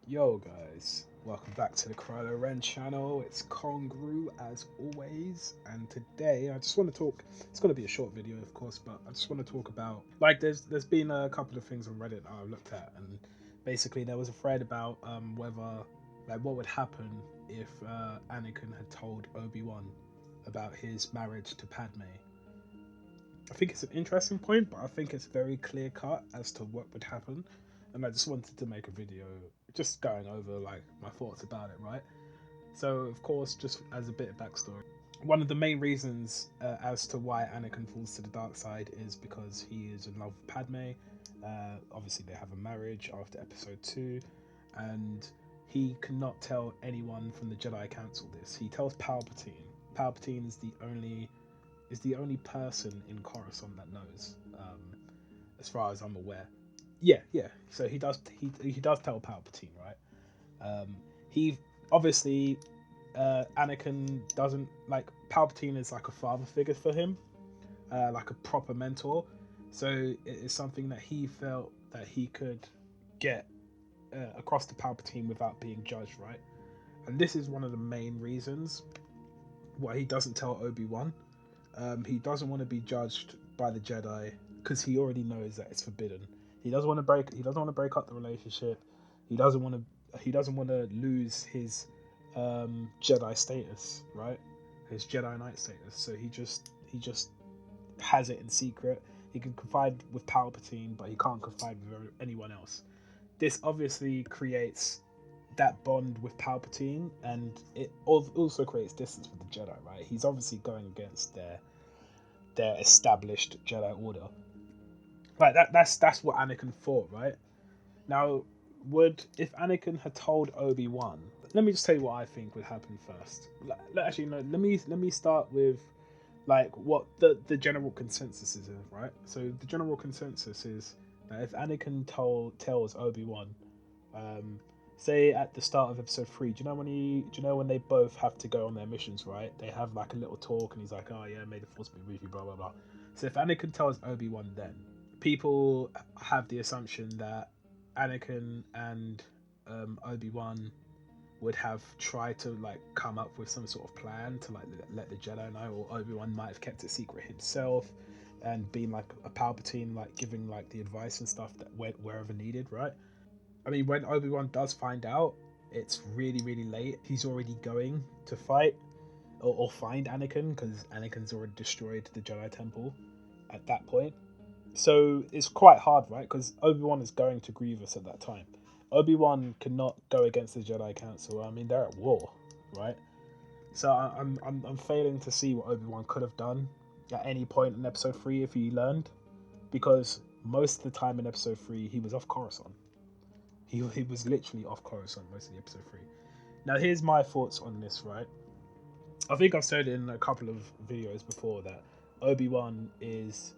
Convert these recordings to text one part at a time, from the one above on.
Yo guys, welcome back to the Krylo Ren channel. It's Congru as always, and today I just want to talk. It's going to be a short video, of course, but I just want to talk about there's been a couple of things on Reddit that I've looked at, and basically there was a thread about whether what would happen if Anakin had told Obi Wan about his marriage to Padme. I think it's an interesting point, but I think it's very clear cut as to what would happen, and I just wanted to make a video just going over my thoughts about it, right? So, of course, just as a bit of backstory, one of the main reasons as to why Anakin falls to the dark side is because he is in love with Padme. Obviously, they have a marriage after Episode 2, and he cannot tell anyone from the Jedi Council this. He tells Palpatine. Palpatine is the only person in Coruscant that knows, as far as I'm aware. Yeah. So he does tell Palpatine, right? He obviously Anakin doesn't like Palpatine is like a father figure for him, like a proper mentor. So it is something that he felt that he could get across to Palpatine without being judged, right? And this is one of the main reasons why he doesn't tell Obi-Wan. He doesn't want to be judged by the Jedi because he already knows that it's forbidden. He doesn't want to break up the relationship. He doesn't want to lose his Jedi status, right? His Jedi Knight status. So he just has it in secret. He can confide with Palpatine, but he can't confide with anyone else. This obviously creates that bond with Palpatine, and it also creates distance with the Jedi, right? He's obviously going against their established Jedi Order. Like that's what Anakin thought, right? Now, if Anakin had told Obi-Wan, let me just tell you what I think would happen first. Actually, no. Let me start with what the general consensus is, right? So the general consensus is that if Anakin tells Obi-Wan, say at the start of episode 3, do you know when they both have to go on their missions, right? They have like a little talk, and he's like, "Oh yeah, may the force be with you," blah blah blah. So if Anakin tells Obi-Wan, then people have the assumption that Anakin and Obi-Wan would have tried to come up with some sort of plan to let the Jedi know, or Obi-Wan might have kept it secret himself and been like a Palpatine, giving the advice and stuff that went wherever needed, right? I mean, when Obi-Wan does find out, it's really, really late. He's already going to fight or find Anakin because Anakin's already destroyed the Jedi Temple at that point. So it's quite hard, right? Because Obi-Wan is going to Grievous at that time. Obi-Wan cannot go against the Jedi Council. I mean, they're at war, right? So I'm failing to see what Obi-Wan could have done at any point in Episode 3 if he learned, because most of the time in Episode 3 he was off Coruscant. He was literally off Coruscant most of the Episode 3. Now here's my thoughts on this, right? I think I've said in a couple of videos before that Obi-Wan is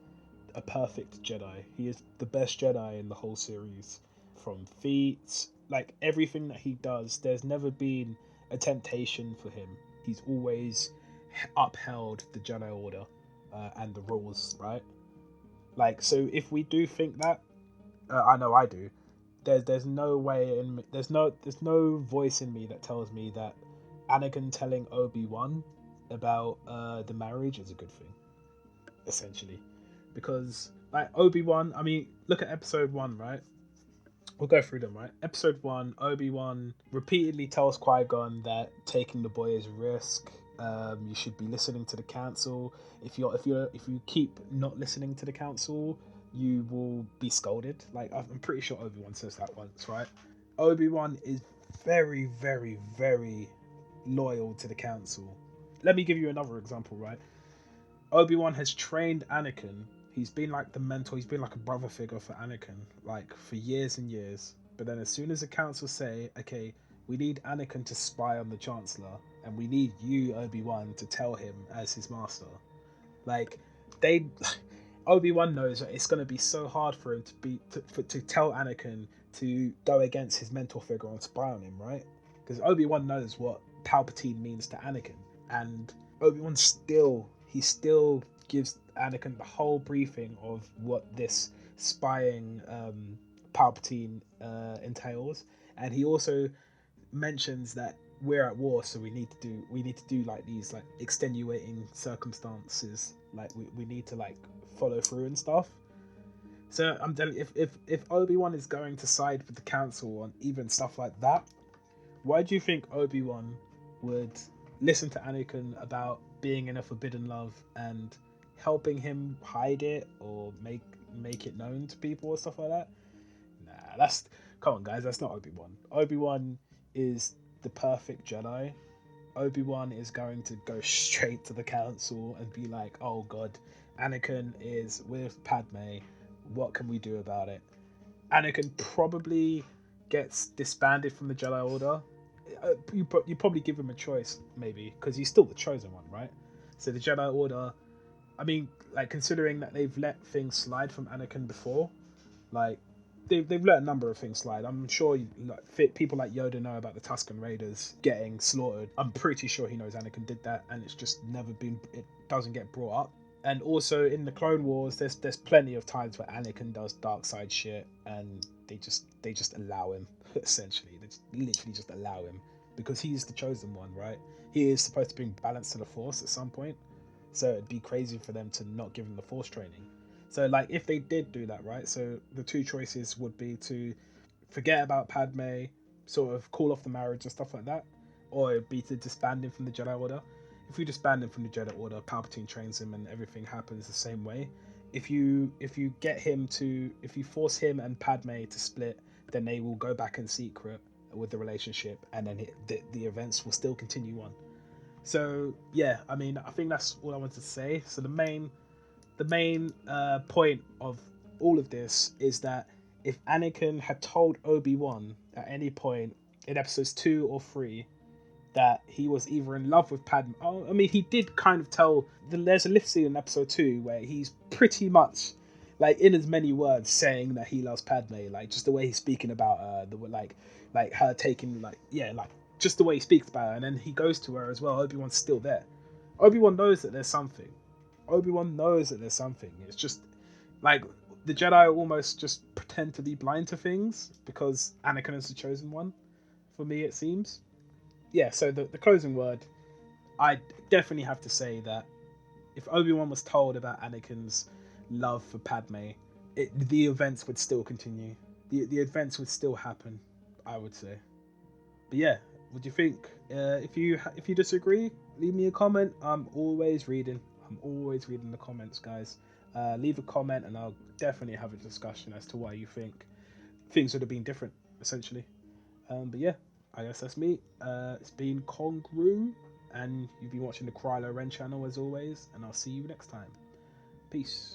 a perfect Jedi. He is the best Jedi in the whole series. From feats, everything that he does, there's never been a temptation for him. He's always upheld the Jedi Order and the rules, right? So if we do think that, I know I do. There's no way in me, there's no voice in me that tells me that Anakin telling Obi-Wan about the marriage is a good thing, essentially, because Obi-Wan, I mean, look at Episode 1, right? We'll go through them, right? Episode 1, Obi-Wan repeatedly tells Qui-Gon that taking the boy is a risk. You should be listening to the council. If you keep not listening to the council, you will be scolded. I'm pretty sure Obi-Wan says that once, right? Obi-Wan is very, very, very loyal to the council. Let me give you another example, right? Obi-Wan has trained Anakin. He's been like the mentor. He's been like a brother figure for Anakin, for years and years. But then as soon as the council say, okay, we need Anakin to spy on the Chancellor, and we need you, Obi-Wan, to tell him as his master. They Obi-Wan knows that it's going to be so hard for him to tell Anakin to go against his mentor figure and spy on him, right? Because Obi-Wan knows what Palpatine means to Anakin, and Obi-Wan still gives Anakin the whole briefing of what this spying Palpatine entails, and he also mentions that we're at war, so we need to do like these like extenuating circumstances, like we need to like follow through and stuff. So I'm telling you, if Obi-Wan is going to side with the council on even stuff like that, why do you think Obi-Wan would listen to Anakin about being in a forbidden love and helping him hide it or make it known to people or stuff like that? Nah, that's come on, guys. That's not Obi-Wan. Obi-Wan is the perfect Jedi. Obi-Wan is going to go straight to the council and be like, "Oh God, Anakin is with Padme. What can we do about it?" Anakin probably gets disbanded from the Jedi Order. You probably give him a choice, maybe, because he's still the chosen one, right? So the Jedi Order, I mean, like considering that they've let things slide from Anakin before, like they've let a number of things slide. I'm sure people like Yoda know about the Tusken Raiders getting slaughtered. I'm pretty sure he knows Anakin did that, and it's just never been. It doesn't get brought up. And also in the Clone Wars, there's plenty of times where Anakin does dark side shit, and they just allow him. Essentially, they just literally just allow him because he's the chosen one, right? He is supposed to bring balance to the Force at some point, so it'd be crazy for them to not give him the Force training. So like if they did do that, right? So the two choices would be to forget about Padme, sort of call off the marriage and stuff like that, or it'd be to disband him from the Jedi Order. If you disband him from the Jedi Order, Palpatine trains him and everything happens the same way. If you force him and Padme to split, then they will go back in secret with the relationship, and then the events will still continue on. So yeah, I mean, I think that's all I wanted to say. So the main point of all of this is that if Anakin had told Obi-Wan at any point in episodes 2 or 3 that he was either in love with Padme, oh, I mean, he did kind of tell. There's a lift scene in episode 2 where he's pretty much, like, in as many words, saying that he loves Padme, like just the way he's speaking about her, like her taking, like, yeah, like just the way he speaks about her, and then he goes to her as well. Obi-Wan's still there. Obi-Wan knows that there's something. Obi-Wan knows that there's something. It's just like the Jedi almost just pretend to be blind to things because Anakin is the chosen one. For me, it seems. Yeah. So the closing word, I definitely have to say that if Obi-Wan was told about Anakin's love for Padme, the events would still continue. The events would still happen. I would say. But yeah, what do you think? If you disagree, leave me a comment. I'm always reading. I'm always reading the comments, guys. Leave a comment, and I'll definitely have a discussion as to why you think things would have been different, essentially. But yeah, I guess that's me. It's been Congru, and you've been watching the Krylo Ren channel as always, and I'll see you next time. Peace.